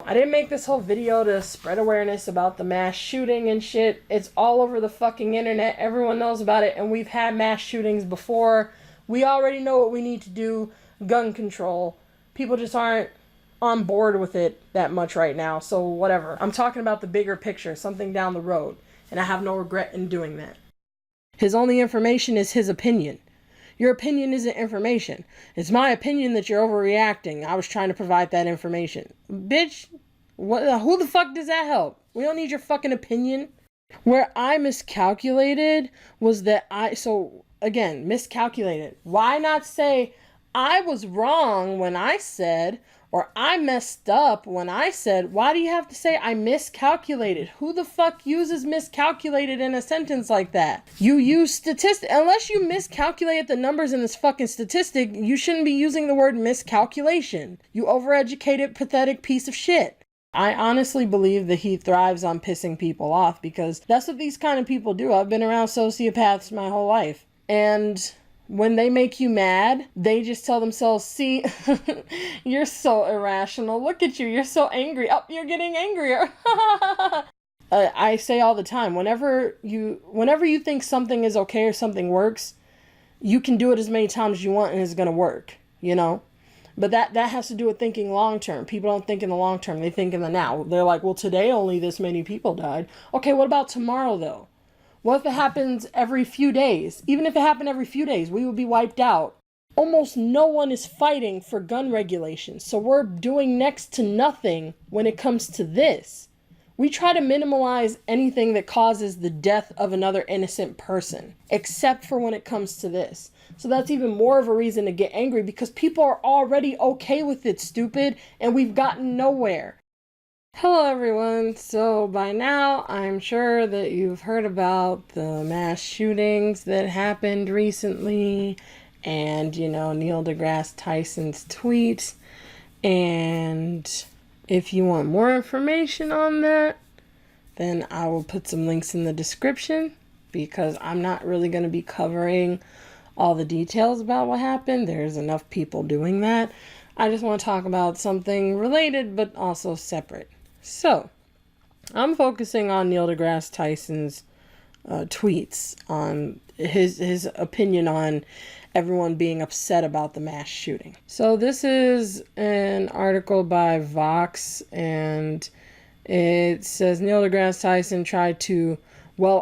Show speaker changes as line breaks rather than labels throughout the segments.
I didn't make this whole video to spread awareness about the mass shooting and shit. It's all over the fucking internet. Everyone knows about it, and we've had mass shootings before. We already know what we need to do. Gun control. People just aren't on board with it that much right now, so whatever. I'm talking about the bigger picture, something down the road, and I have no regret in doing that. His only information is his opinion. Your opinion isn't information. It's my opinion that you're overreacting. I was trying to provide that information. Bitch, who the fuck does that help? We don't need your fucking opinion. Where I miscalculated was that miscalculated. Why not say, I was wrong when I said, or I messed up when I said? Why do you have to say I miscalculated? Who the fuck uses miscalculated in a sentence like that? You use statistic. Unless you miscalculate the numbers in this fucking statistic, you shouldn't be using the word miscalculation. You overeducated, pathetic piece of shit. I honestly believe that he thrives on pissing people off because that's what these kind of people do. I've been around sociopaths my whole life. And when they make you mad, they just tell themselves, see, you're so irrational. Look at you. You're so angry. Oh, you're getting angrier. I say all the time, whenever you think something is okay or something works, you can do it as many times as you want and it's going to work, you know? But that has to do with thinking long term. People don't think in the long term. They think in the now. They're like, well, today only this many people died. Okay, what about tomorrow, though? What if it happens every few days? Even if it happened every few days, we would be wiped out. Almost no one is fighting for gun regulations, so we're doing next to nothing when it comes to this. We try to minimize anything that causes the death of another innocent person, except for when it comes to this. So that's even more of a reason to get angry because people are already okay with it, stupid, and we've gotten nowhere. Hello everyone, so by now I'm sure that you've heard about the mass shootings that happened recently and, Neil deGrasse Tyson's tweets, and if you want more information on that, then I will put some links in the description because I'm not really going to be covering all the details about what happened. There's enough people doing that. I just want to talk about something related but also separate. So, I'm focusing on Neil deGrasse Tyson's tweets on his opinion on everyone being upset about the mass shooting. So this is an article by Vox, and it says Neil deGrasse Tyson tried to,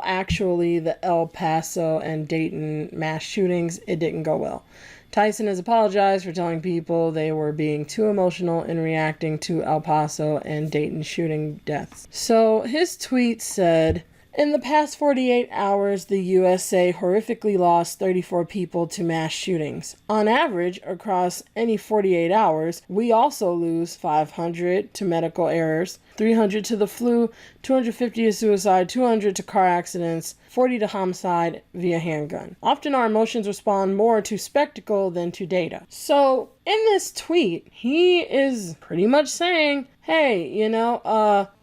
actually the El Paso and Dayton mass shootings, it didn't go well. Tyson has apologized for telling people they were being too emotional in reacting to El Paso and Dayton shooting deaths. So his tweet said, in the past 48 hours, the USA horrifically lost 34 people to mass shootings. On average, across any 48 hours, we also lose 500 to medical errors, 300 to the flu, 250 to suicide, 200 to car accidents, 40 to homicide via handgun. Often our emotions respond more to spectacle than to data. So in this tweet, he is pretty much saying, hey,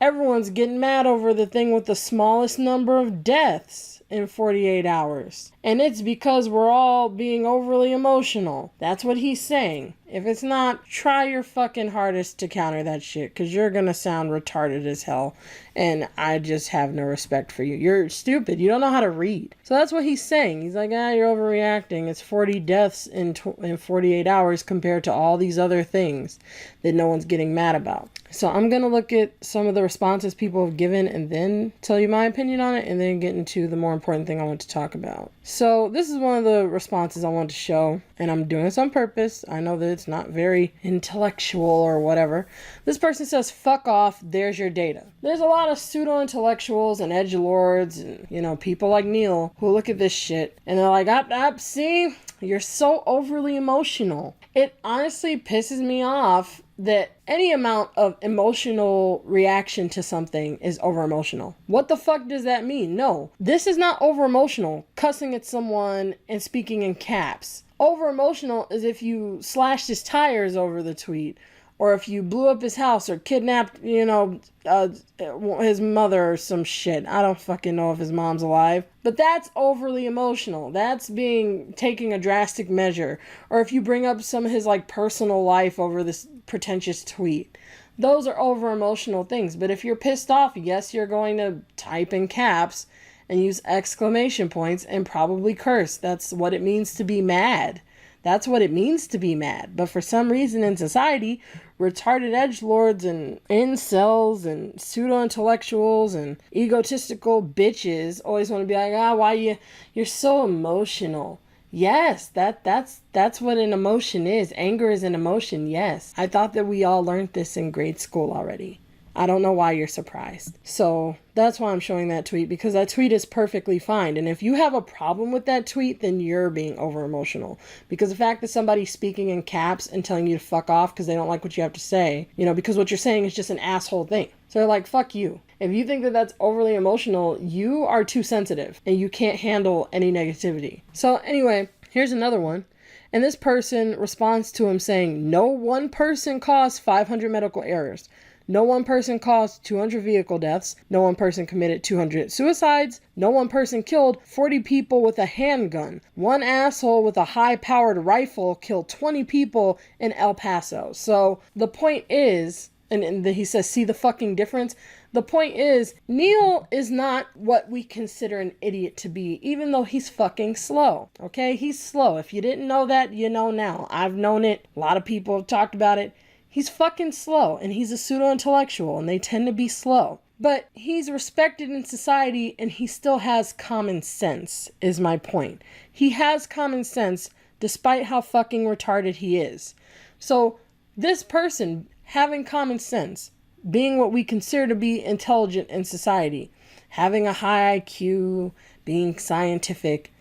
everyone's getting mad over the thing with the smallest number of deaths in 48 hours. And it's because we're all being overly emotional. That's what he's saying. If it's not, try your fucking hardest to counter that shit, because you're going to sound retarded as hell. And I just have no respect for you. You're stupid. You don't know how to read. So that's what he's saying. He's like, you're overreacting. It's 40 deaths in 48 hours compared to all these other things that no one's getting mad about. So I'm going to look at some of the responses people have given and then tell you my opinion on it and then get into the more important thing I want to talk about. So this is one of the responses I want to show, and I'm doing this on purpose. I know that it's not very intellectual or whatever. This person says, fuck off, there's your data. There's a lot of pseudo-intellectuals and edgelords and, people like Neil who look at this shit and they're like, see, you're so overly emotional. It honestly pisses me off that any amount of emotional reaction to something is over-emotional. What the fuck does that mean? No, this is not over-emotional, cussing at someone and speaking in caps. Over-emotional is if you slashed his tires over the tweet, or if you blew up his house or kidnapped, his mother or some shit. I don't fucking know if his mom's alive. But that's overly emotional. That's taking a drastic measure. Or if you bring up some of his personal life over this pretentious tweet. Those are over emotional things. But if you're pissed off, yes, you're going to type in caps and use exclamation points and probably curse. That's what it means to be mad. That's what it means to be mad. But for some reason in society, retarded edgelords and incels and pseudo-intellectuals and egotistical bitches always want to be like, why you're so emotional. Yes, that's what an emotion is. Anger is an emotion, yes. I thought that we all learned this in grade school already. I don't know why you're surprised. So that's why I'm showing that tweet, because that tweet is perfectly fine. And if you have a problem with that tweet, then you're being over emotional. Because the fact that somebody's speaking in caps and telling you to fuck off because they don't like what you have to say, because what you're saying is just an asshole thing. So they're like, fuck you. If you think that that's overly emotional, you are too sensitive and you can't handle any negativity. So anyway, here's another one. And this person responds to him saying, no one person caused 500 medical errors. No one person caused 200 vehicle deaths. No one person committed 200 suicides. No one person killed 40 people with a handgun. One asshole with a high-powered rifle killed 20 people in El Paso. So the point is, and he says, see the fucking difference? The point is, Neil is not what we consider an idiot to be, even though he's fucking slow. Okay? He's slow. If you didn't know that, you know now. I've known it. A lot of people have talked about it. He's fucking slow, and he's a pseudo-intellectual, and they tend to be slow. But he's respected in society, and he still has common sense, is my point. He has common sense, despite how fucking retarded he is. So, this person, having common sense, being what we consider to be intelligent in society, having a high IQ, being scientific,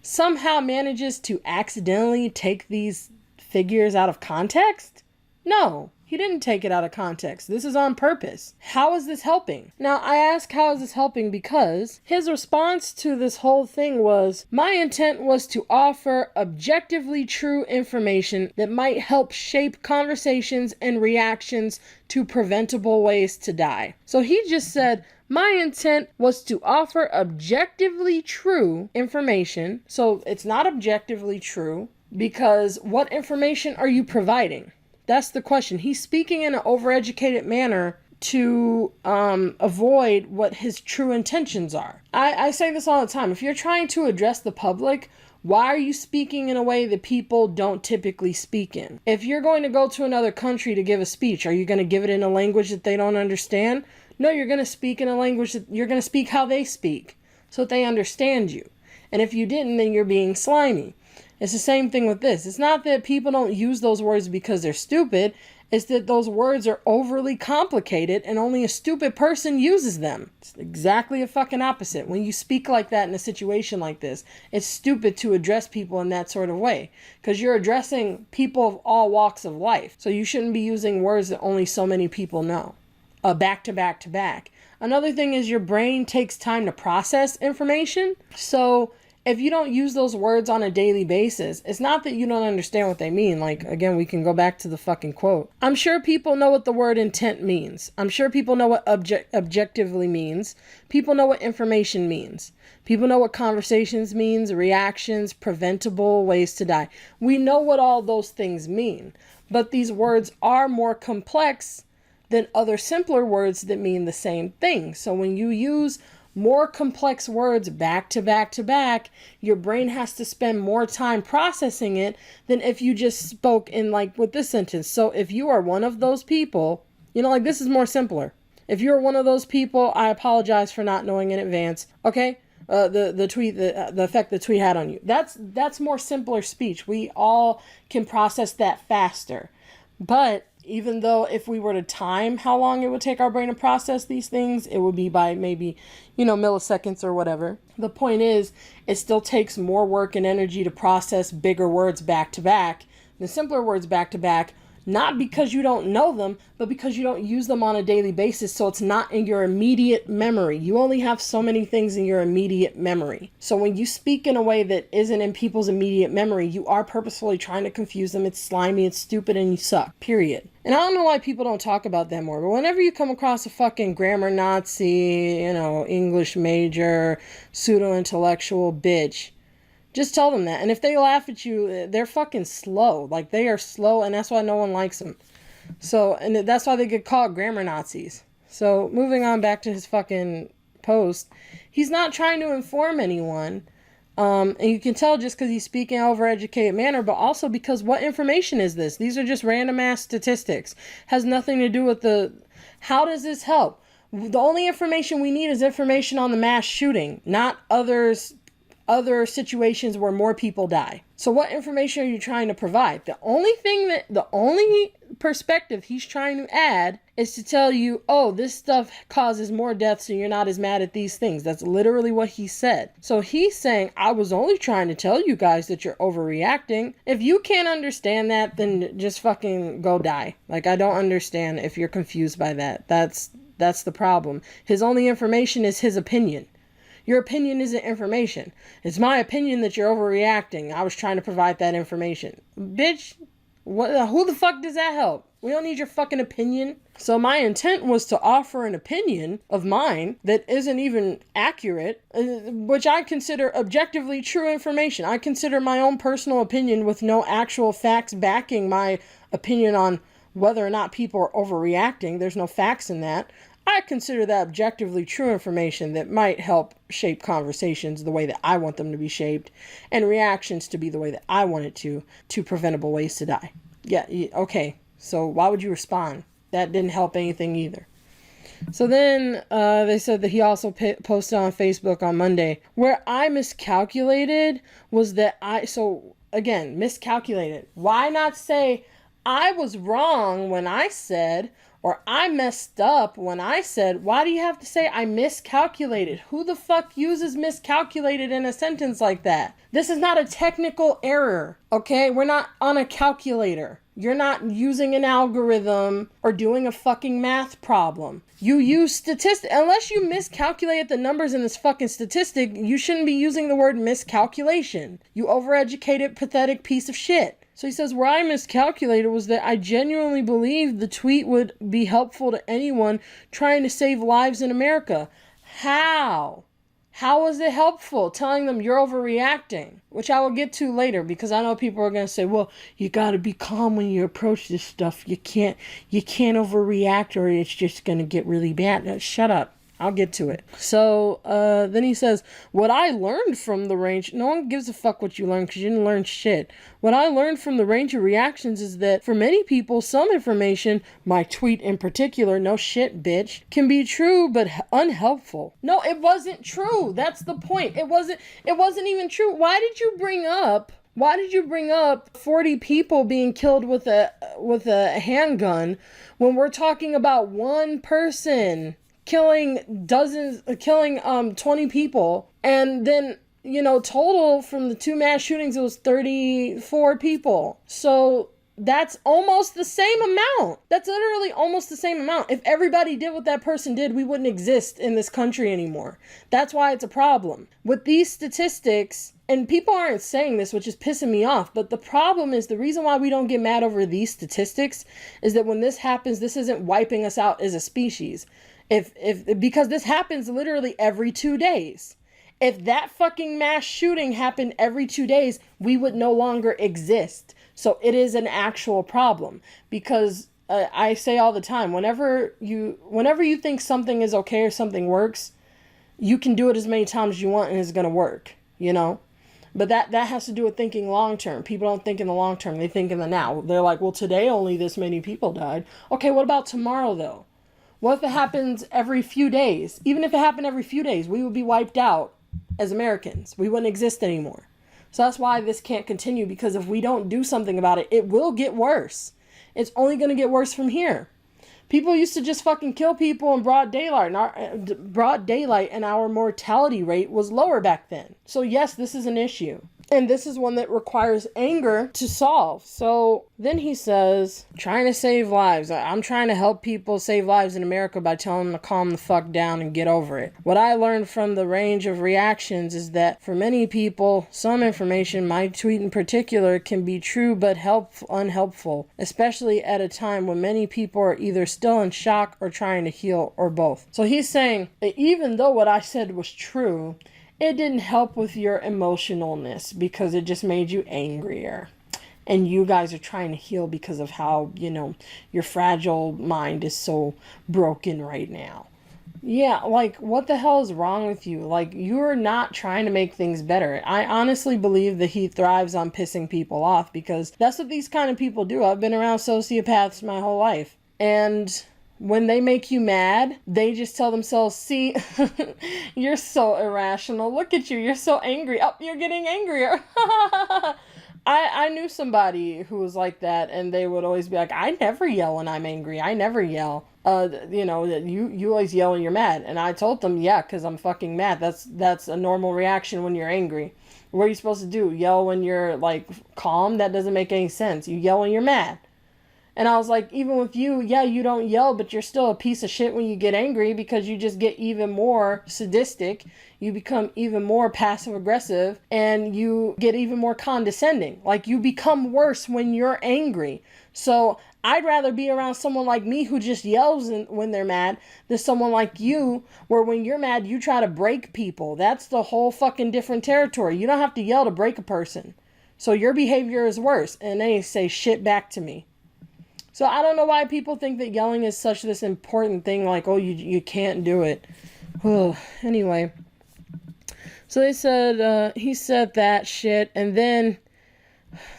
somehow manages to accidentally take these figures out of context? No, he didn't take it out of context. This is on purpose. How is this helping? Now, I ask how is this helping because his response to this whole thing was, my intent was to offer objectively true information that might help shape conversations and reactions to preventable ways to die. So he just said, my intent was to offer objectively true information. So it's not objectively true because what information are you providing? That's the question. He's speaking in an overeducated manner to avoid what his true intentions are. I say this all the time. If you're trying to address the public, why are you speaking in a way that people don't typically speak in? If you're going to go to another country to give a speech, are you going to give it in a language that they don't understand? No, you're going to speak in a language that you're going to speak how they speak so that they understand you. And if you didn't, then you're being slimy. It's the same thing with this. It's not that people don't use those words because they're stupid. It's that those words are overly complicated and only a stupid person uses them. It's exactly a fucking opposite. When you speak like that in a situation like this, it's stupid to address people in that sort of way because you're addressing people of all walks of life. So you shouldn't be using words that only so many people know. Back to back to back. Another thing is your brain takes time to process information. So if you don't use those words on a daily basis, it's not that you don't understand what they mean. Like, again, we can go back to the fucking quote. I'm sure people know what the word intent means. I'm sure people know what objectively means. People know what information means. People know what conversations means, reactions, preventable, ways to die. We know what all those things mean. But these words are more complex than other simpler words that mean the same thing. So when you use more complex words back to back to back, your brain has to spend more time processing it than if you just spoke in like with this sentence. So if you are one of those people, like this is more simpler. If you're one of those people, I apologize for not knowing in advance. Okay? The tweet, the effect the tweet had on you. That's more simpler speech. We all can process that faster. But even though if we were to time how long it would take our brain to process these things, it would be by maybe, milliseconds or whatever. The point is, it still takes more work and energy to process bigger words back to back than simpler words back to back. Not because you don't know them, but because you don't use them on a daily basis, so it's not in your immediate memory. You only have so many things in your immediate memory. So when you speak in a way that isn't in people's immediate memory, you are purposefully trying to confuse them. It's slimy, it's stupid, and you suck. Period. And I don't know why people don't talk about that more, but whenever you come across a fucking grammar Nazi, English major, pseudo-intellectual bitch, just tell them that. And if they laugh at you, they're fucking slow. Like, they are slow, and that's why no one likes them. So, and that's why they get called grammar Nazis. So, moving on back to his fucking post, he's not trying to inform anyone. And you can tell just because he's speaking in an overeducated manner, but also because what information is this? These are just random ass statistics. Has nothing to do with how does this help? The only information we need is information on the mass shooting, not other situations where more people die. So what information are you trying to provide? The only perspective he's trying to add is to tell you, oh, this stuff causes more deaths and you're not as mad at these things. That's literally what he said. So he's saying, I was only trying to tell you guys that you're overreacting. If you can't understand that, then just fucking go die. Like, I don't understand if you're confused by that. That's the problem. His only information is his opinion. Your opinion isn't information. It's my opinion that you're overreacting. I was trying to provide that information. Bitch, who the fuck does that help? We don't need your fucking opinion. So my intent was to offer an opinion of mine that isn't even accurate, which I consider objectively true information. I consider my own personal opinion with no actual facts backing my opinion on whether or not people are overreacting. There's no facts in that. I consider that objectively true information that might help shape conversations the way that I want them to be shaped, and reactions to be the way that I want it to preventable ways to die. Yeah, okay. So why would you respond? That didn't help anything either. So then they said that he also posted on Facebook on Monday, where I miscalculated was that miscalculated. Why not say I was wrong when I said, or I messed up when I said? Why do you have to say I miscalculated? Who the fuck uses miscalculated in a sentence like that? This is not a technical error, okay? We're not on a calculator. You're not using an algorithm or doing a fucking math problem. You use statistics. Unless you miscalculate the numbers in this fucking statistic, you shouldn't be using the word miscalculation. You overeducated, pathetic piece of shit. So he says, where I miscalculated was that I genuinely believed the tweet would be helpful to anyone trying to save lives in America. How? How was it helpful? Telling them you're overreacting, which I will get to later, because I know people are going to say, well, you got to be calm when you approach this stuff. You can't overreact or it's just going to get really bad. No, shut up. I'll get to it. So then he says, what I learned from the range, no one gives a fuck what you learned because you didn't learn shit. What I learned from the range of reactions is that for many people, some information, my tweet in particular, no shit, bitch, can be true but unhelpful. No, it wasn't true. That's the point. It wasn't even true. Why did you bring up 40 people being killed with a handgun when we're talking about one person killing 20 people, and then, total from the two mass shootings, it was 34 people. So that's almost the same amount. That's literally almost the same amount. If everybody did what that person did, we wouldn't exist in this country anymore. That's why it's a problem. With these statistics, and people aren't saying this, which is pissing me off, but the problem is, the reason why we don't get mad over these statistics is that when this happens, this isn't wiping us out as a species. Because this happens literally every 2 days. If that fucking mass shooting happened every 2 days, we would no longer exist. So it is an actual problem, because I say all the time, whenever you think something is okay or something works, you can do it as many times as you want and it's going to work, But that has to do with thinking long term. People don't think in the long term. They think in the now. They're like, well, today only this many people died. Okay, what about tomorrow though? What if it happens every few days? Even if it happened every few days, we would be wiped out as Americans. We wouldn't exist anymore. So that's why this can't continue, because if we don't do something about it, it will get worse. It's only going to get worse from here. People used to just fucking kill people in broad daylight, and our mortality rate was lower back then. So yes, this is an issue. And this is one that requires anger to solve. So then he says, trying to save lives. I'm trying to help people save lives in America by telling them to calm the fuck down and get over it. What I learned from the range of reactions is that for many people, some information, my tweet in particular, can be true but unhelpful, especially at a time when many people are either still in shock or trying to heal, or both. So he's saying that even though what I said was true, it didn't help with your emotionalness because it just made you angrier. and you guys are trying to heal because of how, you know, your fragile mind is so broken right now. Yeah, like, what the hell is wrong with you? Like, you're not trying to make things better. I honestly believe that he thrives on pissing people off, because that's what these kind of people do. I've been around sociopaths my whole life. And when they make you mad, they just tell themselves, see, you're so irrational. Look at you. You're so angry. Oh, you're getting angrier. I knew somebody who was like that, and they would always be like, I never yell when I'm angry. I never yell. You know, you always yell when you're mad. And I told them, yeah, because I'm fucking mad. That's a normal reaction when you're angry. What are you supposed to do? Yell when you're, like, calm? That doesn't make any sense. You yell when you're mad. And I was like, even with you, yeah, you don't yell, but you're still a piece of shit when you get angry, because you just get even more sadistic. You become even more passive aggressive, and you get even more condescending. Like, you become worse when you're angry. So I'd rather be around someone like me who just yells when they're mad than someone like you, where when you're mad, you try to break people. That's the whole fucking different territory. You don't have to yell to break a person. So your behavior is worse. And they say shit back to me. So I don't know why people think that yelling is such this important thing, like, oh, you can't do it. Anyway. So they said, he said that shit, and then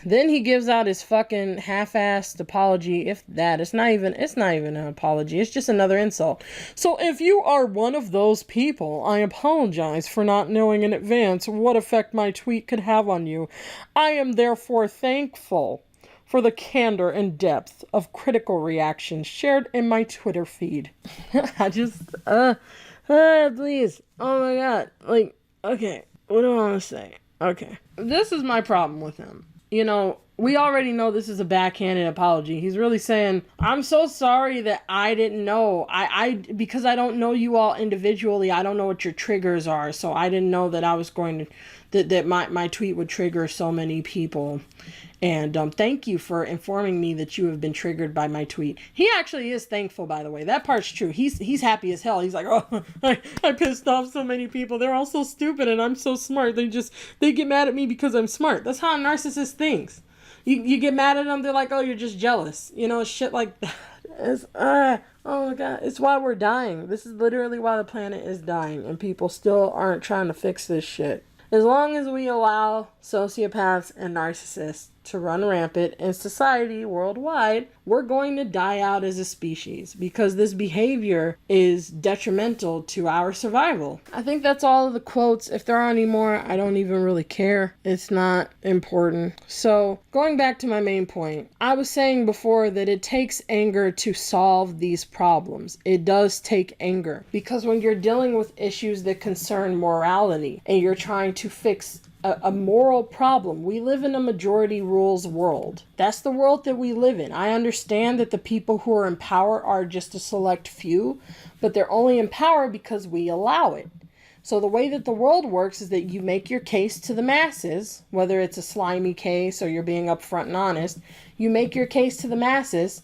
he gives out his fucking half-assed apology, if that. It's not even an apology, it's just another insult. So if you are one of those people, I apologize for not knowing in advance what effect my tweet could have on you. I am therefore thankful for the candor and depth of critical reactions shared in my Twitter feed. I just, please. Oh my god. Like, okay, what do I want to say? Okay. This is my problem with him. You know, we already know this is a backhanded apology. He's really saying, I'm so sorry that I didn't know. Because I don't know you all individually, I don't know what your triggers are. So I didn't know that I was going to, that my tweet would trigger so many people. And thank you for informing me that you have been triggered by my tweet. He actually is thankful, by the way. That part's true. He's happy as hell. He's like, oh, I pissed off so many people. They're all so stupid and I'm so smart. They get mad at me because I'm smart. That's how a narcissist thinks. You get mad at them, they're like, oh, you're just jealous. You know, shit like that. It's, oh my god. It's why we're dying. This is literally why the planet is dying. And people still aren't trying to fix this shit. As long as we allow sociopaths and narcissists to run rampant in society worldwide, we're going to die out as a species, because this behavior is detrimental to our survival. I think that's all of the quotes. If there are any more, I don't even really care. It's not important. So going back to my main point, I was saying before that it takes anger to solve these problems. It does take anger, because when you're dealing with issues that concern morality and you're trying to fix a moral problem. We live in a majority rules world. That's the world that we live in. I understand that the people who are in power are just a select few, but they're only in power because we allow it. So the way that the world works is that you make your case to the masses, whether it's a slimy case or you're being upfront and honest. You make your case to the masses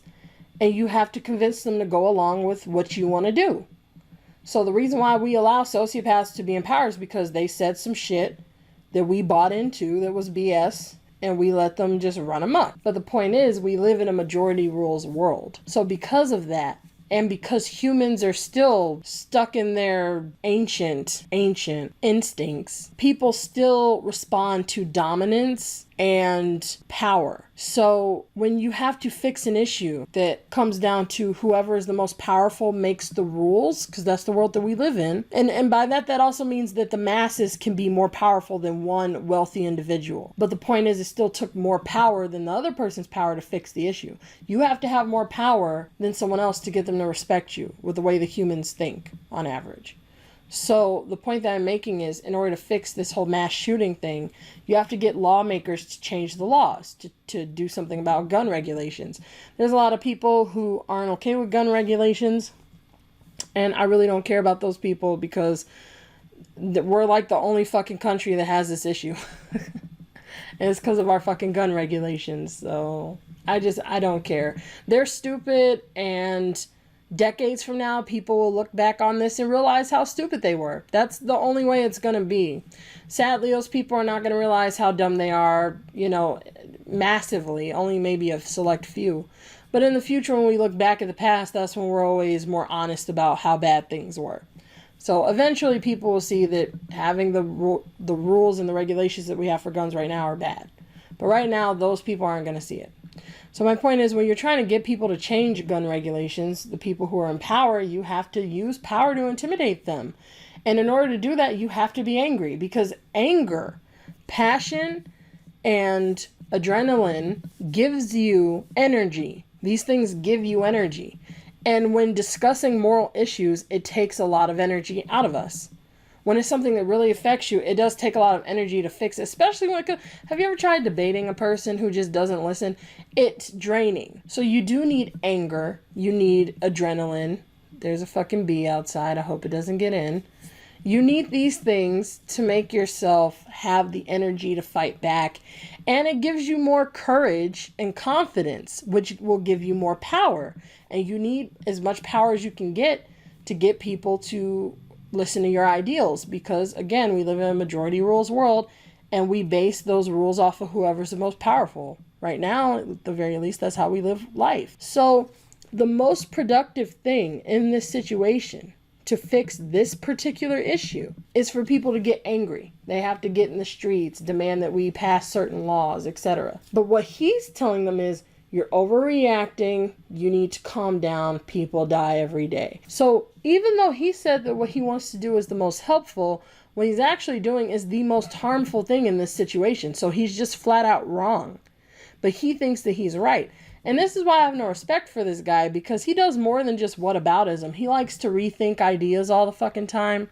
and you have to convince them to go along with what you want to do. So the reason why we allow sociopaths to be in power is because they said some shit that we bought into that was BS, and we let them just run amok. But the point is, we live in a majority rules world. So because of that, and because humans are still stuck in their ancient instincts, people still respond to dominance and power. So when you have to fix an issue that comes down to whoever is the most powerful makes the rules, because that's the world that we live in. And by that also means that the masses can be more powerful than one wealthy individual. But the point is, it still took more power than the other person's power to fix the issue. You have to have more power than someone else to get them to respect you with the way the humans think on average. So the point that I'm making is, in order to fix this whole mass shooting thing, you have to get lawmakers to change the laws, to do something about gun regulations. There's a lot of people who aren't okay with gun regulations, and I really don't care about those people, because we're like the only fucking country that has this issue. And it's because of our fucking gun regulations. So I don't care. They're stupid, and Decades from now, people will look back on this and realize how stupid they were. That's the only way it's going to be. Sadly, those people are not going to realize how dumb they are, you know, massively, only maybe a select few. But in the future, when we look back at the past, that's when we're always more honest about how bad things were. So eventually people will see that having the rules and the regulations that we have for guns right now are bad. But right now, those people aren't going to see it. So my point is, when you're trying to get people to change gun regulations, the people who are in power, you have to use power to intimidate them. And in order to do that, you have to be angry, because anger, passion, and adrenaline gives you energy. These things give you energy. And when discussing moral issues, it takes a lot of energy out of us. When it's something that really affects you, it does take a lot of energy to fix it, especially when have you ever tried debating a person who just doesn't listen? It's draining. So you do need anger. You need adrenaline. There's a fucking bee outside. I hope it doesn't get in. You need these things to make yourself have the energy to fight back. And it gives you more courage and confidence, which will give you more power. And you need as much power as you can get to get people to listen to your ideals, because again, we live in a majority rules world, and we base those rules off of whoever's the most powerful. Right now, at the very least, that's how we live life. So the most productive thing in this situation to fix this particular issue is for people to get angry. They have to get in the streets, demand that we pass certain laws, etc. But what he's telling them is, you're overreacting. You need to calm down. People die every day. So even though he said that what he wants to do is the most helpful, what he's actually doing is the most harmful thing in this situation. So he's just flat out wrong. But he thinks that he's right. And this is why I have no respect for this guy, because he does more than just whataboutism. He likes to rethink ideas all the fucking time.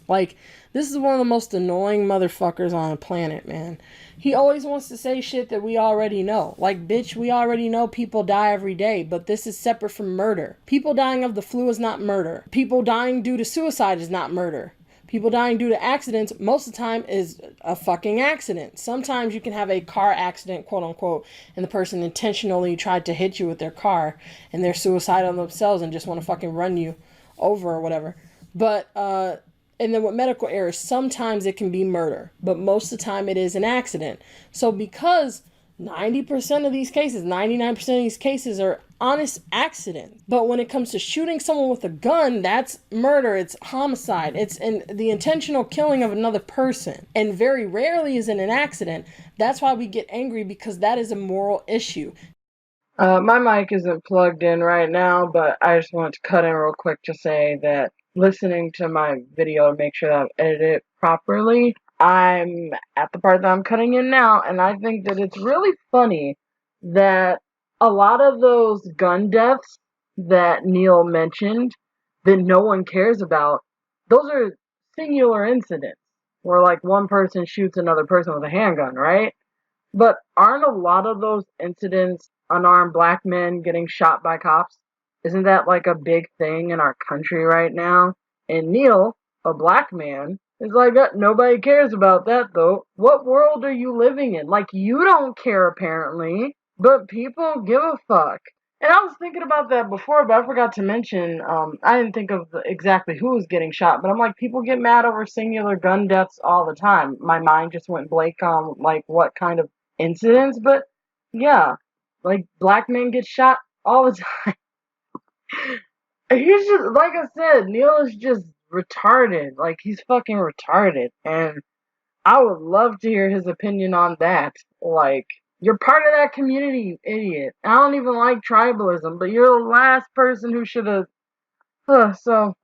Like, this is one of the most annoying motherfuckers on the planet, man. He always wants to say shit that we already know. Like, bitch, we already know people die every day, but this is separate from murder. People dying of the flu is not murder. People dying due to suicide is not murder. People dying due to accidents, most of the time, is a fucking accident. Sometimes you can have a car accident, quote unquote, and the person intentionally tried to hit you with their car, and they're suicidal themselves and just want to fucking run you over or whatever. But, and then with medical errors, sometimes it can be murder, but most of the time it is an accident. So because 90% of these cases, 99% of these cases are honest accidents. But when it comes to shooting someone with a gun, that's murder, it's homicide, it's the intentional killing of another person. And very rarely is it an accident. That's why we get angry, because that is a moral issue. My mic isn't plugged in right now, but I just wanted to cut in real quick to say that listening to my video to make sure that I've edited it properly, I'm at the part that I'm cutting in now, and I think that it's really funny that a lot of those gun deaths that Neil mentioned that no one cares about, those are singular incidents where like one person shoots another person with a handgun, right? But aren't a lot of those incidents unarmed black men getting shot by cops? Isn't that like a big thing in our country right now? And Neil, a black man, is like, nobody cares about that though. What world are you living in? Like, you don't care apparently, but people give a fuck. And I was thinking about that before, but I forgot to mention, I didn't think of exactly who was getting shot, but I'm like, people get mad over singular gun deaths all the time. My mind just went blank on, like, what kind of incidents, but yeah, like, black men get shot all the time. He's just, like I said, Neil is just retarded. Like, he's fucking retarded, and I would love to hear his opinion on that. Like, you're part of that community, you idiot. I don't even like tribalism, but you're the last person who should have... So,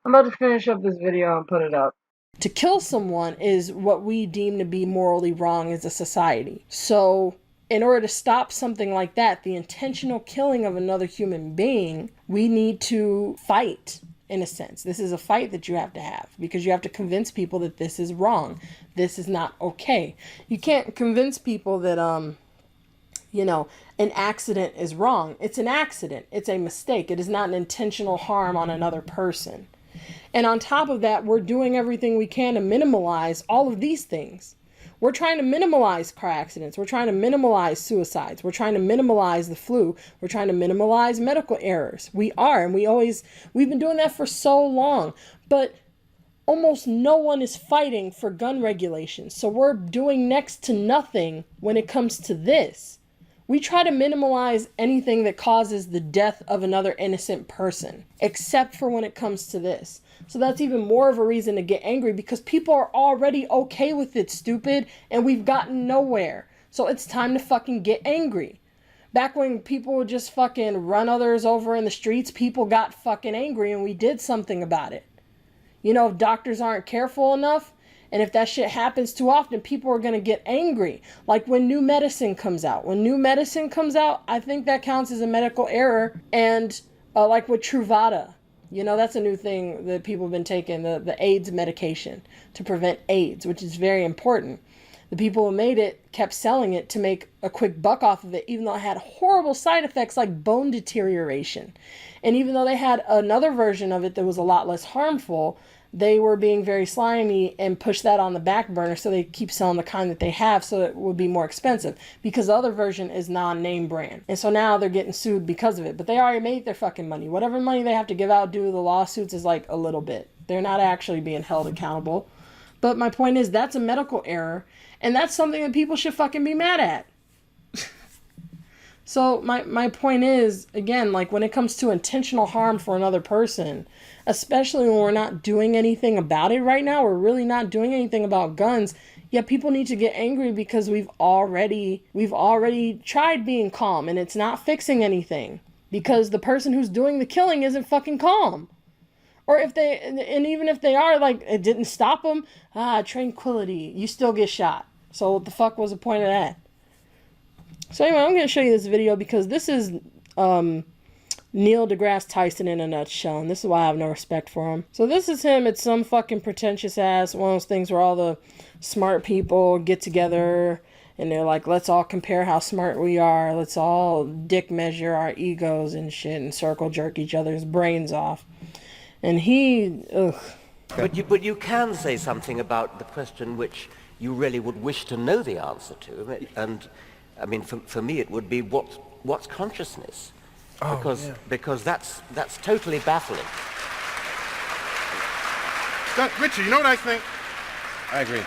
I'm about to finish up this video and put it up. To kill someone is what we deem to be morally wrong as a society. So, in order to stop something like that, the intentional killing of another human being, we need to fight. In a sense, this is a fight that you have to have, because you have to convince people that this is wrong. This is not okay. You can't convince people that, an accident is wrong. It's an accident. It's a mistake. It is not an intentional harm on another person. And on top of that, we're doing everything we can to minimize all of these things. We're trying to minimize car accidents. We're trying to minimize suicides. We're trying to minimize the flu. We're trying to minimize medical errors. We are, and we've been doing that for so long. But almost no one is fighting for gun regulations. So we're doing next to nothing when it comes to this. We try to minimize anything that causes the death of another innocent person, except for when it comes to this. So that's even more of a reason to get angry, because people are already okay with it, stupid, and we've gotten nowhere. So it's time to fucking get angry. Back when people would just fucking run others over in the streets, people got fucking angry and we did something about it. You know, if doctors aren't careful enough, and if that shit happens too often, people are going to get angry. Like when new medicine comes out. When new medicine comes out, I think that counts as a medical error. And like with Truvada, you know, that's a new thing that people have been taking, the AIDS medication to prevent AIDS, which is very important. The people who made it kept selling it to make a quick buck off of it, even though it had horrible side effects like bone deterioration. And even though they had another version of it that was a lot less harmful, they were being very slimy and pushed that on the back burner, so they keep selling the kind that they have, so it would be more expensive, because the other version is non-name brand. And so now they're getting sued because of it. But they already made their fucking money. Whatever money they have to give out due to the lawsuits is like a little bit. They're not actually being held accountable. But my point is, that's a medical error, and that's something that people should fucking be mad at. So my point is, again, like when it comes to intentional harm for another person, especially when we're not doing anything about it right now, we're really not doing anything about guns, yet people need to get angry because we've already tried being calm, and it's not fixing anything because the person who's doing the killing isn't fucking calm. Or even if they are, like, it didn't stop them, tranquility, you still get shot. So what the fuck was the point of that? So anyway, I'm going to show you this video because this is Neil deGrasse Tyson in a nutshell, and this is why I have no respect for him. So this is him. It's some fucking pretentious ass, one of those things where all the smart people get together and they're like, let's all compare how smart we are. Let's all dick measure our egos and shit and circle jerk each other's brains off. And
But you can say something about the question which you really would wish to know the answer to, and I mean, for me, it would be what's consciousness, because that's totally baffling.
Richard, you know what I think?
I agree.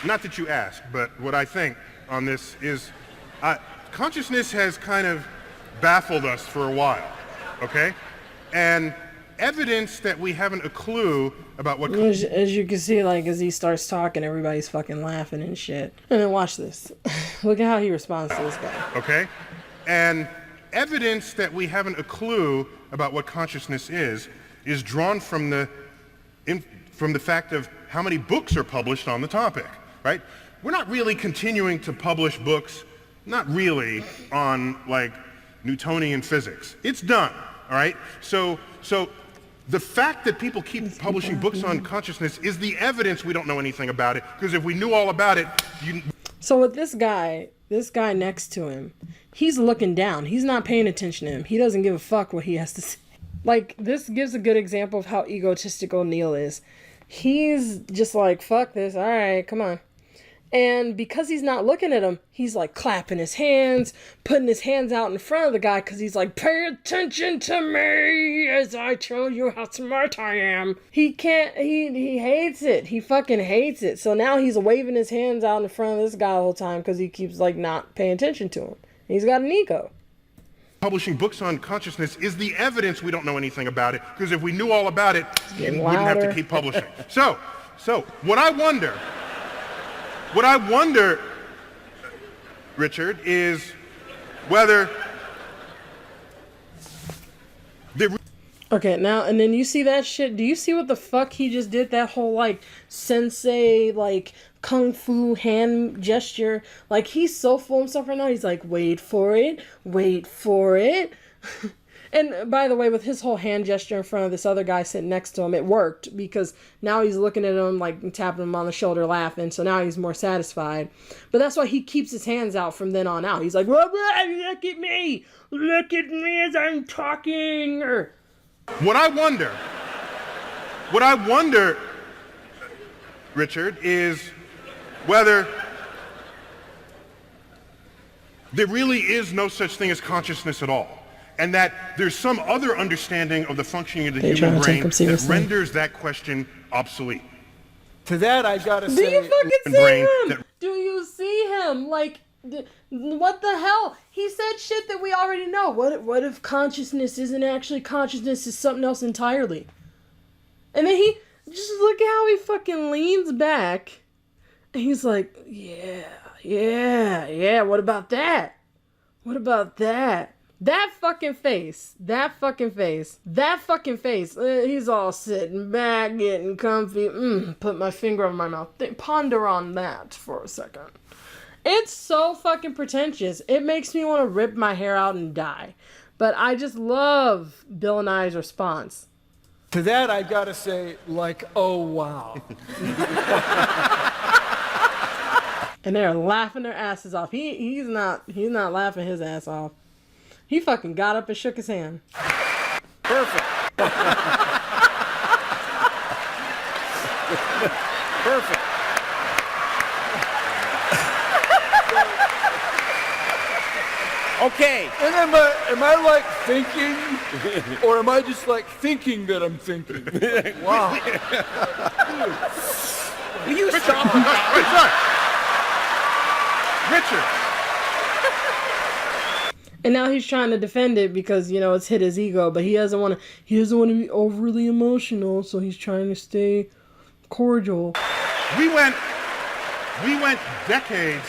Not that you asked, but what I think on this is, consciousness has kind of baffled us for a while, okay? And evidence that we haven't a clue about what...
As you can see, like, as he starts talking, everybody's fucking laughing and shit. And then watch this. Look at how he responds to this guy.
Okay? And evidence that we haven't a clue about what consciousness is drawn from the fact of how many books are published on the topic, right? We're not really continuing to publish books, not really, on, like, Newtonian physics. It's done, all right? So the fact that people keep publishing books on consciousness is the evidence we don't know anything about it, because if we knew all about it,
So with this guy next to him, he's looking down. He's not paying attention to him. He doesn't give a fuck what he has to say. Like, this gives a good example of how egotistical Neil is. He's just like, fuck this, all right, come on. And because he's not looking at him, he's like clapping his hands, putting his hands out in front of the guy because he's like, pay attention to me as I tell you how smart I am. He hates it. He fucking hates it. So now he's waving his hands out in front of this guy the whole time because he keeps like not paying attention to him. He's got an ego.
Publishing books on consciousness is the evidence we don't know anything about it, because if we knew all about it, you wouldn't have to keep publishing. So what I wonder, Richard, is whether
Okay, now, and then you see that shit? Do you see what the fuck he just did? That whole, like, sensei, like, kung fu hand gesture. Like, he's so full of himself right now. He's like, wait for it, wait for it. And by the way, with his whole hand gesture in front of this other guy sitting next to him, it worked, because now he's looking at him, like, tapping him on the shoulder, laughing. So now he's more satisfied. But that's why he keeps his hands out from then on out. He's like, look at me as I'm talking.
What I wonder, Richard, is whether there really is no such thing as consciousness at all. And that there's some other understanding of the functioning of the human brain that renders that question obsolete.
To that, I gotta say...
Do you fucking see him? Do you see him? Like, what the hell? He said shit that we already know. What if consciousness isn't actually consciousness, is something else entirely? And then he, just look at how he fucking leans back. And he's like, yeah, what about that? What about that? That fucking face. He's all sitting back, getting comfy. Put my finger over my mouth. Ponder on that for a second. It's so fucking pretentious. It makes me want to rip my hair out and die. But I just love Bill Nye's response.
To that, I gotta say, like, oh wow.
And they're laughing their asses off. He's not laughing his ass off. He fucking got up and shook his hand.
Perfect. Perfect.
Okay.
And am I like thinking, or am I just like thinking that I'm thinking? Wow.
Will you stop?
Richard.
And now he's trying to defend it because, you know, it's hit his ego, but he doesn't want to be overly emotional, so he's trying to stay cordial.
We went decades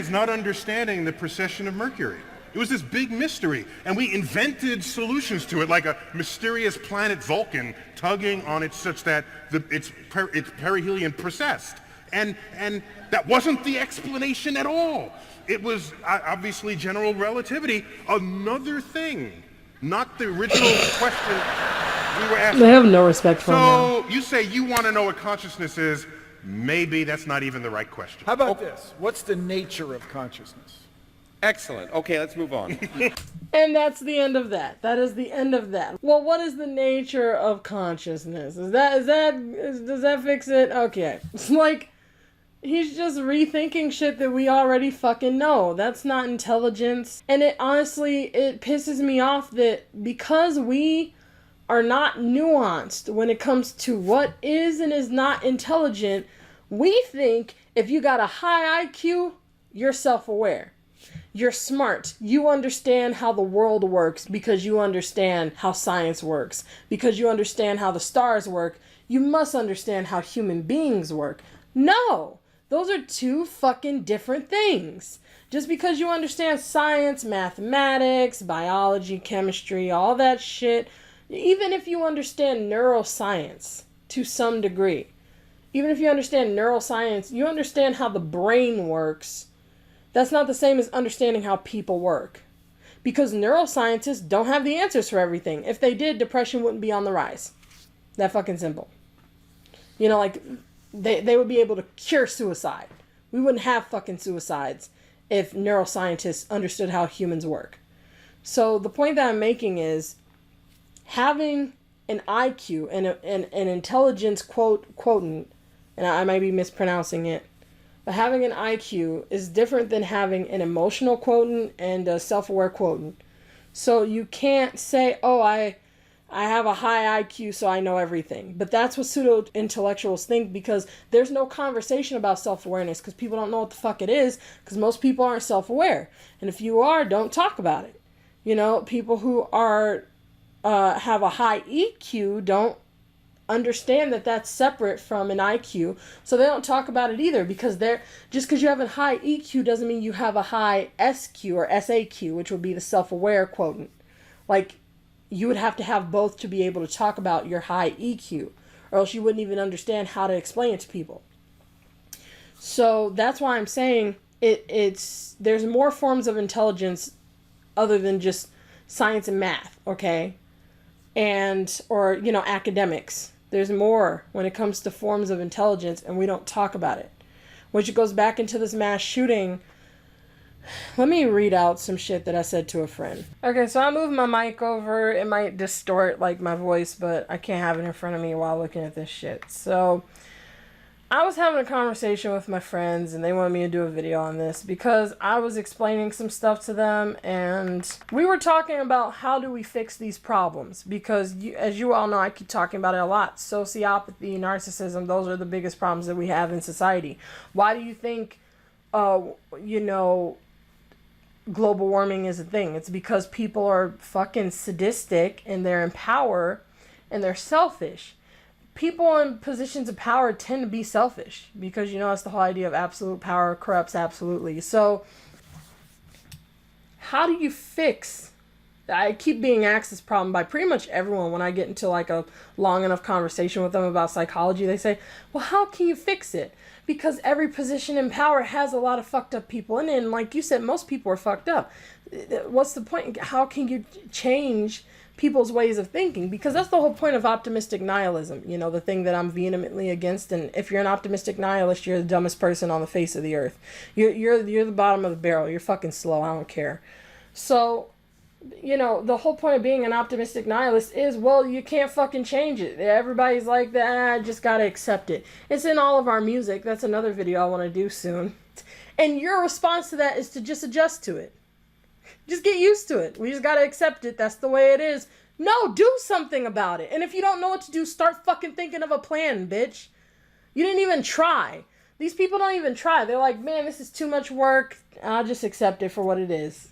not understanding the precession of Mercury. It was this big mystery, and we invented solutions to it, like a mysterious planet Vulcan tugging on it such that it's perihelion precessed. And that wasn't the explanation at all. It was obviously general relativity, another thing, not the original question we were asking.
They have no respect for him now.
So you say you want to know what consciousness is. Maybe that's not even the right question.
How about this? What's the nature of consciousness?
Excellent. Okay, let's move on.
And that's the end of that. That is the end of that. Well, what is the nature of consciousness? Does that fix it? Okay. It's like, he's just rethinking shit that we already fucking know. That's not intelligence. And it pisses me off that because we are not nuanced when it comes to what is and is not intelligent, we think if you got a high IQ, you're self-aware. You're smart. You understand how the world works because you understand how science works. Because you understand how the stars work, you must understand how human beings work. No! Those are two fucking different things. Just because you understand science, mathematics, biology, chemistry, all that shit, even if you understand neuroscience to some degree, even if you understand neuroscience, you understand how the brain works. That's not the same as understanding how people work. Because neuroscientists don't have the answers for everything. If they did, depression wouldn't be on the rise. That fucking simple. You know, like, they would be able to cure suicide. We wouldn't have fucking suicides if neuroscientists understood how humans work. So the point that I'm making is having an IQ and an intelligence quotient, and I might be mispronouncing it, but having an IQ is different than having an emotional quotient and a self-aware quotient. So you can't say, oh, I have a high IQ, so I know everything. But that's what pseudo-intellectuals think, because there's no conversation about self-awareness, because people don't know what the fuck it is, because most people aren't self-aware. And if you are, don't talk about it. You know, people who are have a high EQ don't understand that that's separate from an IQ, so they don't talk about it either, because just because you have a high EQ doesn't mean you have a high SQ or SAQ, which would be the self-aware quotient. Like, you would have to have both to be able to talk about your high EQ, or else you wouldn't even understand how to explain it to people. So that's why I'm saying there's more forms of intelligence other than just science and math, okay? Or academics. There's more when it comes to forms of intelligence, and we don't talk about it. Which goes back into this mass shooting. Let me read out some shit that I said to a friend. Okay, so I moved my mic over. It might distort like my voice, but I can't have it in front of me while looking at this shit. So I was having a conversation with my friends and they wanted me to do a video on this because I was explaining some stuff to them and we were talking about how do we fix these problems because as you all know, I keep talking about it a lot. Sociopathy, narcissism, those are the biggest problems that we have in society. Why do you think, global warming is a thing? It's because people are fucking sadistic and they're in power and they're selfish. People in positions of power tend to be selfish because, it's the whole idea of absolute power corrupts absolutely. So how do you fix, I keep being asked this problem by pretty much everyone when I get into like a long enough conversation with them about psychology. They say, well, how can you fix it? Because every position in power has a lot of fucked up people in it. And like you said, most people are fucked up. What's the point? How can you change people's ways of thinking? Because that's the whole point of optimistic nihilism, the thing that I'm vehemently against. And if you're an optimistic nihilist, you're the dumbest person on the face of the earth. You're the bottom of the barrel. You're fucking slow. I don't care. So, the whole point of being an optimistic nihilist is, well, you can't fucking change it. Everybody's like that. Just gotta accept it. It's in all of our music. That's another video I want to do soon. And your response to that is to just adjust to it. Just get used to it. We just gotta accept it. That's the way it is. No, do something about it. And if you don't know what to do, start fucking thinking of a plan, bitch. You didn't even try. These people don't even try. They're like, man, this is too much work. I'll just accept it for what it is.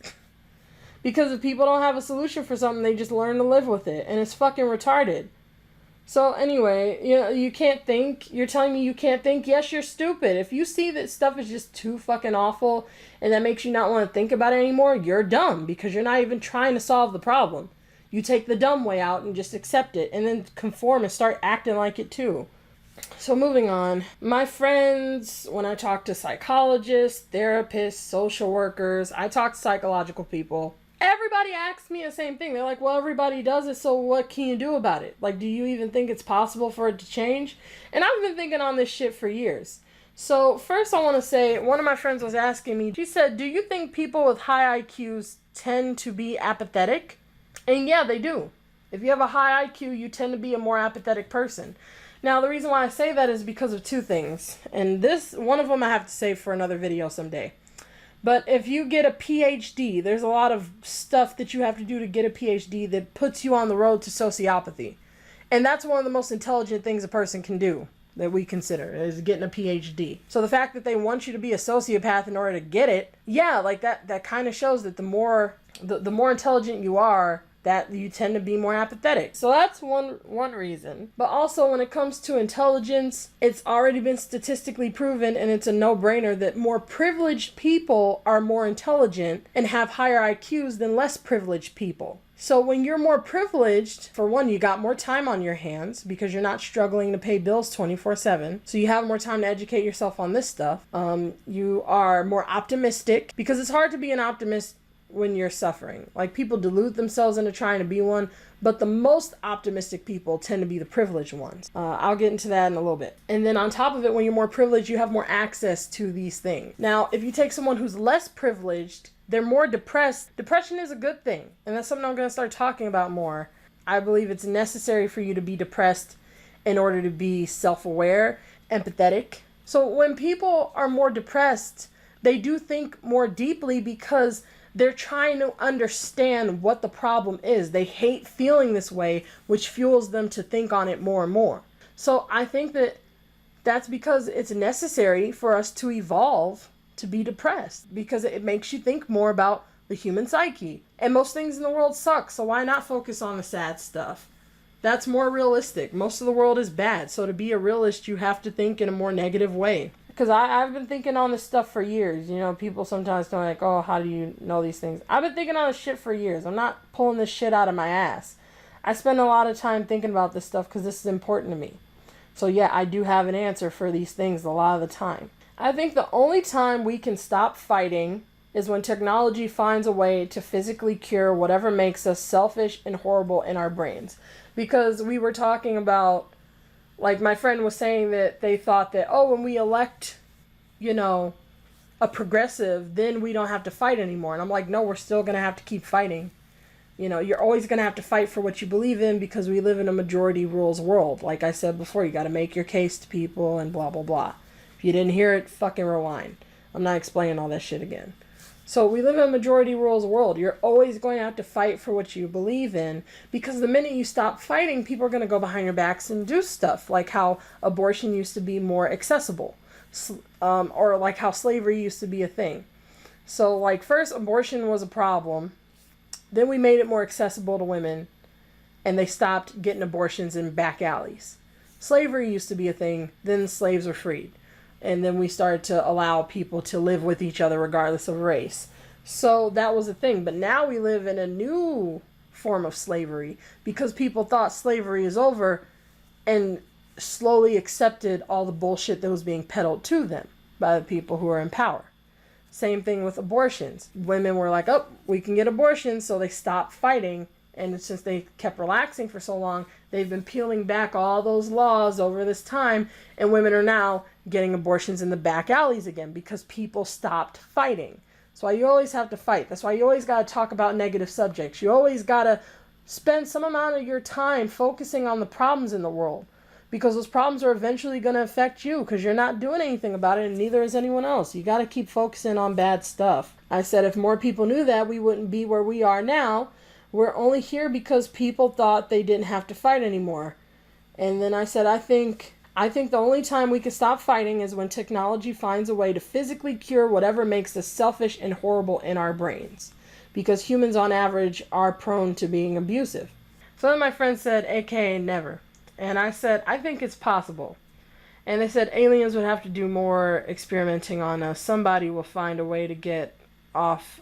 Because if people don't have a solution for something, they just learn to live with it. And it's fucking retarded. So anyway, you can't think. You're telling me you can't think? Yes, you're stupid. If you see that stuff is just too fucking awful and that makes you not want to think about it anymore, you're dumb because you're not even trying to solve the problem. You take the dumb way out and just accept it and then conform and start acting like it too. So moving on, my friends, when I talk to psychologists, therapists, social workers, I talk to psychological people. Everybody asks me the same thing. They're like, well, everybody does it, so what can you do about it? Like, do you even think it's possible for it to change? And I've been thinking on this shit for years. So first I want to say, one of my friends was asking me, she said, do you think people with high IQs tend to be apathetic? And yeah, they do. If you have a high IQ, you tend to be a more apathetic person. Now, the reason why I say that is because of two things. And one of them I have to save for another video someday. But if you get a PhD, there's a lot of stuff that you have to do to get a PhD that puts you on the road to sociopathy. And that's one of the most intelligent things a person can do that we consider is getting a PhD. So the fact that they want you to be a sociopath in order to get it, yeah, like that kind of shows that the more intelligent you are, that you tend to be more apathetic. So that's one reason. But also when it comes to intelligence, it's already been statistically proven and it's a no-brainer that more privileged people are more intelligent and have higher IQs than less privileged people. So when you're more privileged, for one, you got more time on your hands because you're not struggling to pay bills 24/7. So you have more time to educate yourself on this stuff. You are more optimistic because it's hard to be an optimist when you're suffering. Like, people delude themselves into trying to be one, but the most optimistic people tend to be the privileged ones. I'll get into that in a little bit. And then on top of it, when you're more privileged, you have more access to these things. Now, if you take someone who's less privileged, they're more depressed. Depression is a good thing, and that's something I'm going to start talking about more. I believe it's necessary for you to be depressed in order to be self-aware, empathetic. So when people are more depressed, they do think more deeply because they're trying to understand what the problem is. They hate feeling this way, which fuels them to think on it more and more. So I think that that's because it's necessary for us to evolve to be depressed, because it makes you think more about the human psyche. And most things in the world suck, so why not focus on the sad stuff? That's more realistic. Most of the world is bad, so to be a realist, you have to think in a more negative way. Because I've been thinking on this stuff for years. People sometimes tell me, like, oh, how do you know these things? I've been thinking on this shit for years. I'm not pulling this shit out of my ass. I spend a lot of time thinking about this stuff because this is important to me. So yeah, I do have an answer for these things a lot of the time. I think the only time we can stop fighting is when technology finds a way to physically cure whatever makes us selfish and horrible in our brains. Because we were talking about, like, my friend was saying that they thought that, oh, when we elect, a progressive, then we don't have to fight anymore. And I'm like, no, we're still going to have to keep fighting. You know, you're always going to have to fight for what you believe in because we live in a majority rules world. Like I said before, you got to make your case to people and blah, blah, blah. If you didn't hear it, fucking rewind. I'm not explaining all that shit again. So we live in a majority rules world. You're always going to have to fight for what you believe in because the minute you stop fighting, people are going to go behind your backs and do stuff like how abortion used to be more accessible, or like how slavery used to be a thing. So like first abortion was a problem. Then we made it more accessible to women, and they stopped getting abortions in back alleys. Slavery used to be a thing, then slaves were freed. And then we started to allow people to live with each other regardless of race. So that was a thing. But now we live in a new form of slavery because people thought slavery is over and slowly accepted all the bullshit that was being peddled to them by the people who are in power. Same thing with abortions. Women were like, oh, we can get abortions, so they stopped fighting. And since they kept relaxing for so long, they've been peeling back all those laws over this time, and women are now getting abortions in the back alleys again because people stopped fighting. That's why you always have to fight. That's why you always got to talk about negative subjects. You always got to spend some amount of your time focusing on the problems in the world, because those problems are eventually going to affect you because you're not doing anything about it, and neither is anyone else. You got to keep focusing on bad stuff. I said if more people knew that, we wouldn't be where we are now. We're only here because people thought they didn't have to fight anymore. And then I said, I think the only time we can stop fighting is when technology finds a way to physically cure whatever makes us selfish and horrible in our brains. Because humans on average are prone to being abusive. So then my friend said, AKA never. And I said, I think it's possible. And they said aliens would have to do more experimenting on us. Somebody will find a way to get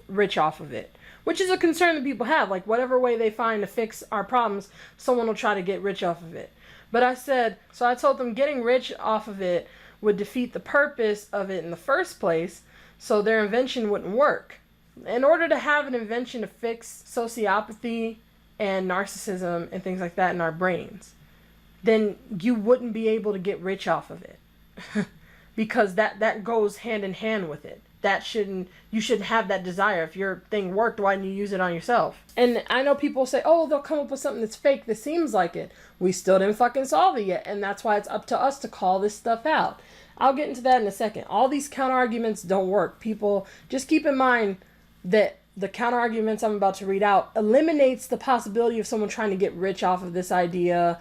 rich off of it. Which is a concern that people have. Like, whatever way they find to fix our problems, someone will try to get rich off of it. But I said, so I told them getting rich off of it would defeat the purpose of it in the first place, so their invention wouldn't work. In order to have an invention to fix sociopathy and narcissism and things like that in our brains, then you wouldn't be able to get rich off of it. Because that goes hand in hand with it. You shouldn't have that desire. If your thing worked, why didn't you use it on yourself? And I know people say, oh, they'll come up with something that's fake that seems like it. We still didn't fucking solve it yet, and that's why it's up to us to call this stuff out. I'll get into that in a second. All these counter arguments don't work. People, just keep in mind that the counter arguments I'm about to read out eliminates the possibility of someone trying to get rich off of this idea,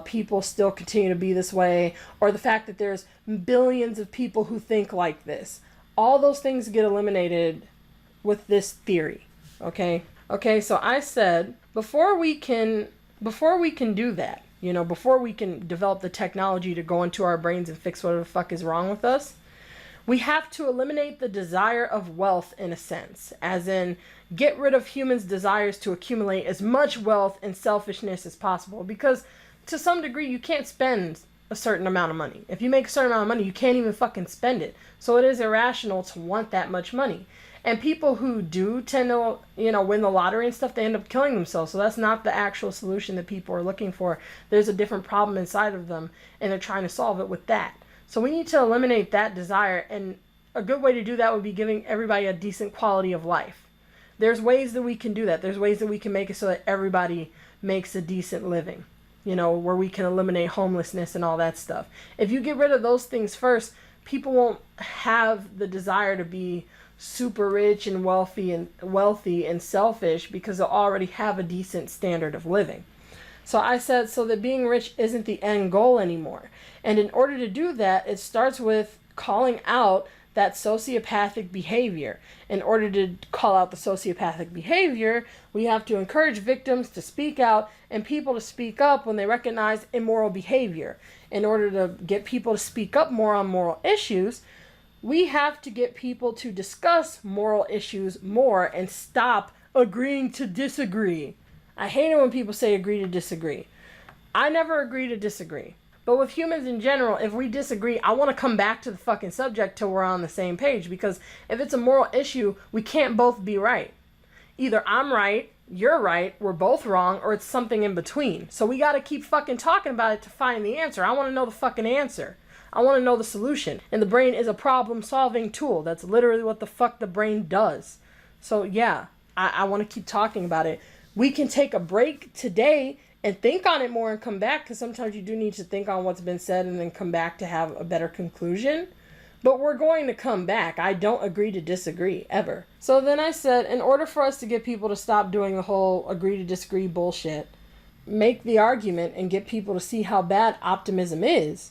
people still continue to be this way, or the fact that there's billions of people who think like this. All those things get eliminated with this theory. Okay, so I said before we can do that, before we can develop the technology to go into our brains and fix whatever the fuck is wrong with us, we have to eliminate the desire of wealth in a sense, as in get rid of humans' desires to accumulate as much wealth and selfishness as possible, because to some degree you can't spend a certain amount of money. If you make a certain amount of money, you can't even fucking spend it. So it is irrational to want that much money. And people who do tend to, win the lottery and stuff, they end up killing themselves. So that's not the actual solution that people are looking for. There's a different problem inside of them, and they're trying to solve it with that. So we need to eliminate that desire, and a good way to do that would be giving everybody a decent quality of life. There's ways that we can do that. There's ways that we can make it so that everybody makes a decent living, where we can eliminate homelessness and all that stuff. If you get rid of those things first, people won't have the desire to be super rich and wealthy and selfish, because they'll already have a decent standard of living. So I said, so that being rich isn't the end goal anymore. And in order to do that, it starts with calling out that sociopathic behavior. In order to call out the sociopathic behavior, we have to encourage victims to speak out and people to speak up when they recognize immoral behavior. In order to get people to speak up more on moral issues, we have to get people to discuss moral issues more and stop agreeing to disagree. I hate it when people say agree to disagree. I never agree to disagree. But with humans in general, if we disagree, I want to come back to the fucking subject till we're on the same page. Because if it's a moral issue, we can't both be right. Either I'm right, you're right, we're both wrong, or it's something in between. So we got to keep fucking talking about it to find the answer. I want to know the fucking answer. I want to know the solution. And the brain is a problem-solving tool. That's literally what the fuck the brain does. So yeah, I want to keep talking about it. We can take a break today and think on it more and come back, because sometimes you do need to think on what's been said and then come back to have a better conclusion. But we're going to come back. I don't agree to disagree, ever. So then I said, in order for us to get people to stop doing the whole agree to disagree bullshit, make the argument and get people to see how bad optimism is,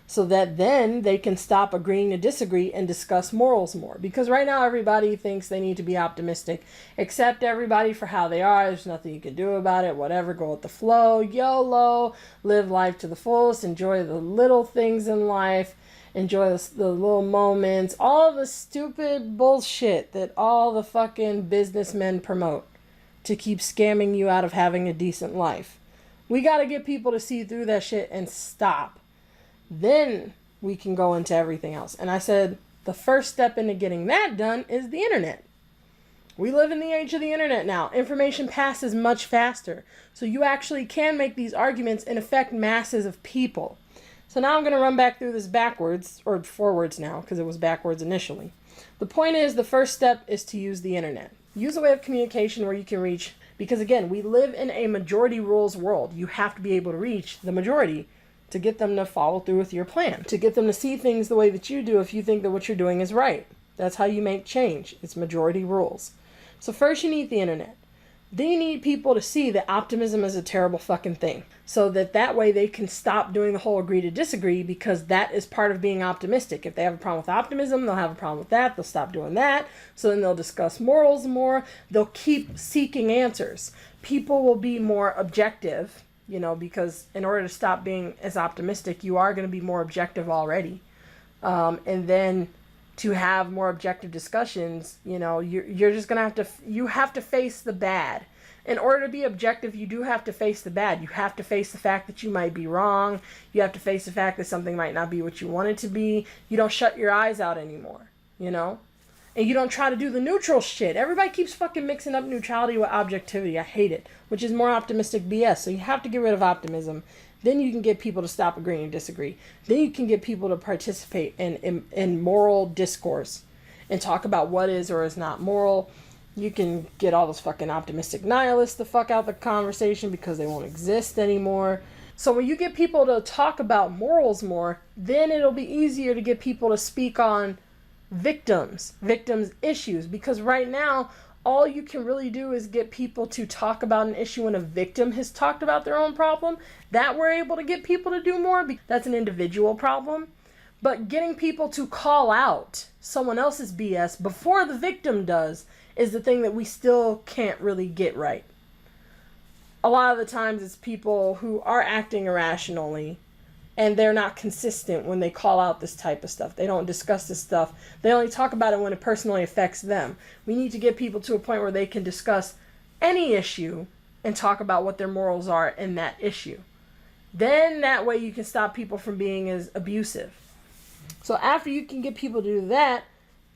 so that then they can stop agreeing to disagree and discuss morals more. Because right now everybody thinks they need to be optimistic. Accept everybody for how they are. There's nothing you can do about it. Whatever, go with the flow. YOLO. Live life to the fullest. Enjoy the little things in life. Enjoy the little moments. All the stupid bullshit that all the fucking businessmen promote to keep scamming you out of having a decent life. We got to get people to see through that shit and stop. Then we can go into everything else. And I said, the first step into getting that done is the internet. We live in the age of the internet now. Information passes much faster. So you actually can make these arguments and affect masses of people. So now I'm going to run back through this backwards, or forwards now, because it was backwards initially. The point is, the first step is to use the internet. Use a way of communication where you can reach, because again, we live in a majority rules world. You have to be able to reach the majority to get them to follow through with your plan, to get them to see things the way that you do if you think that what you're doing is right. That's how you make change. It's majority rules. So first you need the internet. Then you need people to see that optimism is a terrible fucking thing. So that way they can stop doing the whole agree to disagree, because that is part of being optimistic. If they have a problem with optimism, they'll have a problem with that. They'll stop doing that. So then they'll discuss morals more. They'll keep seeking answers. People will be more objective, because in order to stop being as optimistic, you are going to be more objective already. And then to have more objective discussions, you're just going to you have to face the bad. In order to be objective, you do have to face the bad. You have to face the fact that you might be wrong. You have to face the fact that something might not be what you want it to be. You don't shut your eyes out anymore, And you don't try to do the neutral shit. Everybody keeps fucking mixing up neutrality with objectivity. I hate it, which is more optimistic BS. So you have to get rid of optimism. Then you can get people to stop agreeing and disagree. Then you can get people to participate in moral discourse and talk about what is or is not moral. You can get all those fucking optimistic nihilists the fuck out the conversation because they won't exist anymore. So when you get people to talk about morals more, then it'll be easier to get people to speak on victims issues. Because right now, all you can really do is get people to talk about an issue when a victim has talked about their own problem. That we're able to get people to do more. That's an individual problem. But getting people to call out someone else's BS before the victim does is the thing that we still can't really get right. A lot of the times it's people who are acting irrationally and they're not consistent when they call out this type of stuff. They don't discuss this stuff. They only talk about it when it personally affects them. We need to get people to a point where they can discuss any issue and talk about what their morals are in that issue. Then that way you can stop people from being as abusive. So after you can get people to do that,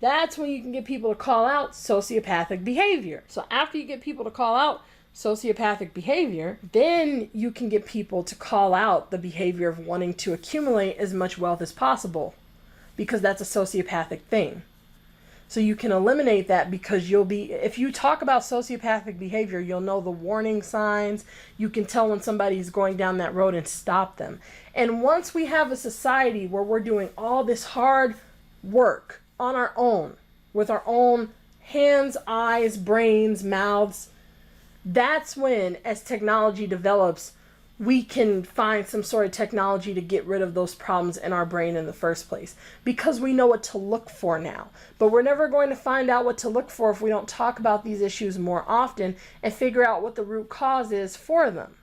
that's when you can get people to call out sociopathic behavior. So after you get people to call out sociopathic behavior, then you can get people to call out the behavior of wanting to accumulate as much wealth as possible, because that's a sociopathic thing. So you can eliminate that, because if you talk about sociopathic behavior, you'll know the warning signs. You can tell when somebody's going down that road and stop them. And once we have a society where we're doing all this hard work on our own, with our own hands, eyes, brains, mouths, that's when, as technology develops, we can find some sort of technology to get rid of those problems in our brain in the first place, because we know what to look for now. But we're never going to find out what to look for if we don't talk about these issues more often and figure out what the root cause is for them.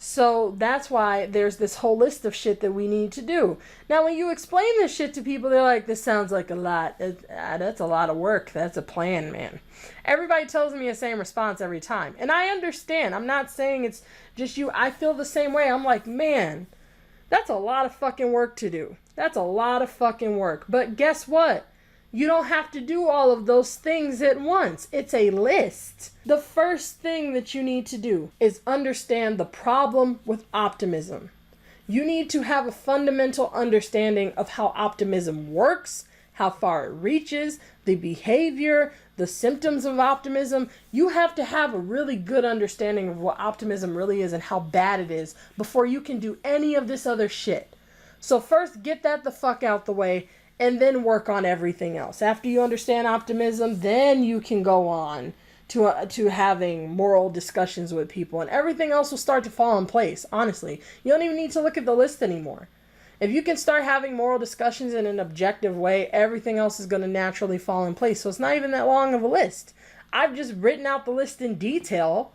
So that's why there's this whole list of shit that we need to do. Now, when you explain this shit to people, they're like, this sounds like a lot. That's a lot of work. That's a plan, man. Everybody tells me the same response every time. And I understand. I'm not saying it's just you. I feel the same way. I'm like, man, that's a lot of fucking work to do. That's a lot of fucking work. But guess what? You don't have to do all of those things at once. It's a list. The first thing that you need to do is understand the problem with optimism. You need to have a fundamental understanding of how optimism works, how far it reaches, the behavior, the symptoms of optimism. You have to have a really good understanding of what optimism really is and how bad it is before you can do any of this other shit. So first, get that the fuck out the way, and then work on everything else. After you understand optimism, then you can go on to having moral discussions with people, and everything else will start to fall in place. Honestly, you don't even need to look at the list anymore. If you can start having moral discussions in an objective way, everything else is going to naturally fall in place. So it's not even that long of a list. I've just written out the list in detail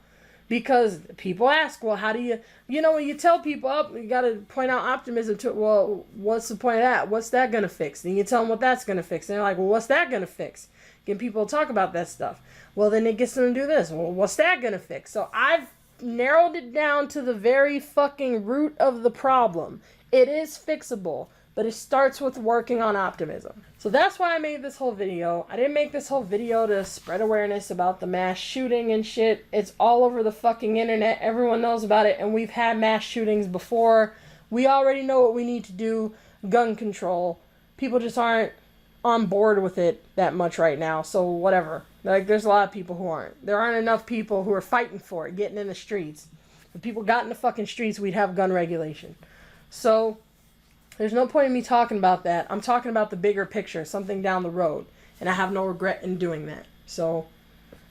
because people ask, well, how do you, when you tell people, oh, you got to point out optimism to, well, what's the point of that? What's that going to fix? Then you tell them what that's going to fix. And they're like, well, what's that going to fix? Get people to talk about that stuff. Well, then it gets them to do this. Well, what's that going to fix? So I've narrowed it down to the very fucking root of the problem. It is fixable, but it starts with working on optimism. So that's why I made this whole video. I didn't make this whole video to spread awareness about the mass shooting and shit. It's all over the fucking internet. Everyone knows about it, and we've had mass shootings before. We already know what we need to do. Gun control. People just aren't on board with it that much right now, so whatever. Like, there's a lot of people who aren't. There aren't enough people who are fighting for it, getting in the streets. If people got in the fucking streets, we'd have gun regulation. So there's no point in me talking about that. I'm talking about the bigger picture, something down the road. And I have no regret in doing that. So,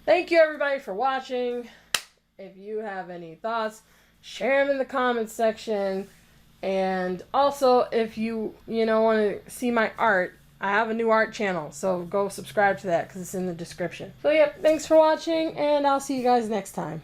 thank you everybody for watching. If you have any thoughts, share them in the comments section. And also, if you want to see my art, I have a new art channel. So go subscribe to that because it's in the description. So, yep, thanks for watching. And I'll see you guys next time.